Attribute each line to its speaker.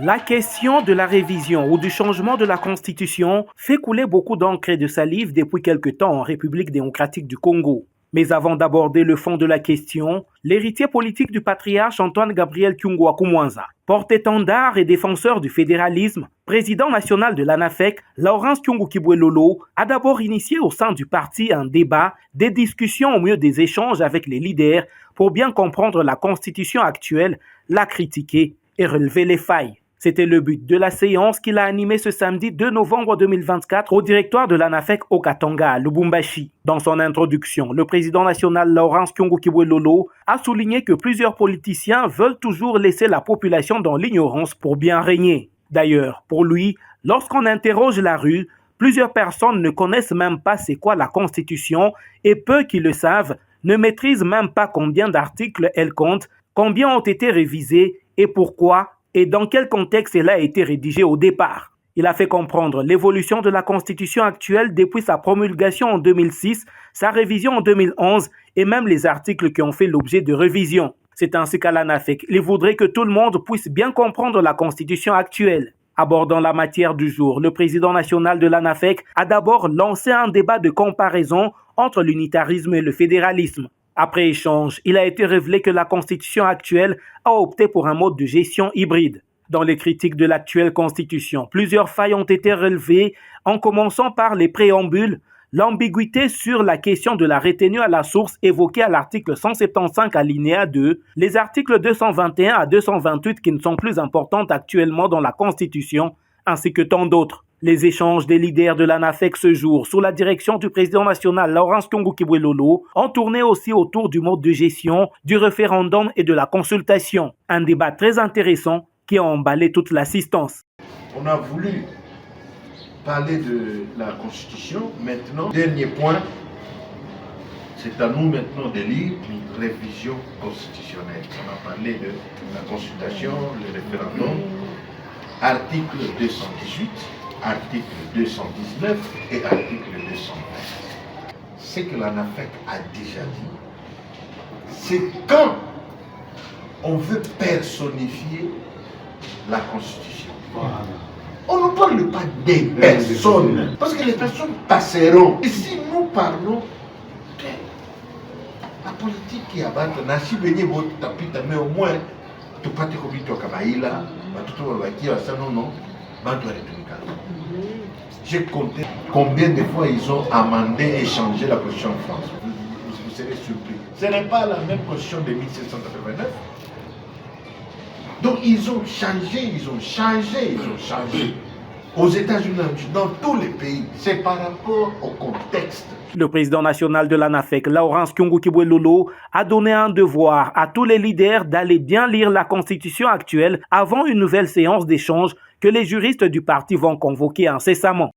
Speaker 1: La question de la révision ou du changement de la Constitution fait couler beaucoup d'encre et de salive depuis quelque temps en République démocratique du Congo. Mais avant d'aborder le fond de la question, l'héritier politique du patriarche Antoine Gabriel Kyungwa Kumwanza, porte-étendard et défenseur du fédéralisme, président national de l'ANAFEC, Laurence Kyungu Kibwelolo, a d'abord initié au sein du parti un débat, des discussions au mieux des échanges avec les leaders pour bien comprendre la constitution actuelle, la critiquer et relever les failles. C'était le but de la séance qu'il a animée ce samedi 2 novembre 2024 au directoire de l'ANAFEC au Katanga, à Lubumbashi. Dans son introduction, le président national Laurence Kyungu Kibwelolo a souligné que plusieurs politiciens veulent toujours laisser la population dans l'ignorance pour bien régner. D'ailleurs, pour lui, lorsqu'on interroge la rue, plusieurs personnes ne connaissent même pas c'est quoi la Constitution et peu qui le savent ne maîtrisent même pas combien d'articles elle compte, combien ont été révisés et pourquoi et dans quel contexte elle a été rédigée au départ. Il a fait comprendre l'évolution de la Constitution actuelle depuis sa promulgation en 2006, sa révision en 2011 et même les articles qui ont fait l'objet de révision. C'est ainsi qu'à l'ANAFEC, il voudrait que tout le monde puisse bien comprendre la Constitution actuelle. Abordant la matière du jour, le président national de l'ANAFEC a d'abord lancé un débat de comparaison entre l'unitarisme et le fédéralisme. Après échange, il a été révélé que la Constitution actuelle a opté pour un mode de gestion hybride. Dans les critiques de l'actuelle Constitution, plusieurs failles ont été relevées, en commençant par les préambules, l'ambiguïté sur la question de la retenue à la source évoquée à l'article 175 alinéa 2, les articles 221 à 228 qui ne sont plus importantes actuellement dans la Constitution, ainsi que tant d'autres. Les échanges des leaders de l'ANAFEC ce jour, sous la direction du président national Laurence Kyungu Kibwelolo, ont tourné aussi autour du mode de gestion, du référendum et de la consultation. Un débat très intéressant qui a emballé toute l'assistance.
Speaker 2: On a voulu parler de la Constitution. Maintenant, dernier point, c'est à nous maintenant de lire une révision constitutionnelle. On a parlé de la consultation, le référendum, article 218. Article 219 et article 220. Ce que l'ANAFEC a déjà dit, c'est quand on veut personnifier la Constitution. On ne parle pas des personnes, parce que les personnes passeront. Et si nous parlons de la politique qui abat, nasi benye votre tapis, mais au moins, tu pas te commis toi kabaïla, tu te non non. J'ai compté combien de fois ils ont amendé et changé la Constitution en France. Vous serez surpris. Ce n'est pas la même Constitution de 1789. Donc ils ont changé. Aux États-Unis, dans tous les pays, c'est par rapport au contexte.
Speaker 1: Le président national de l'ANAFEC, Laurence Kyungu Kibwelolo, a donné un devoir à tous les leaders d'aller bien lire la Constitution actuelle avant une nouvelle séance d'échange que les juristes du parti vont convoquer incessamment.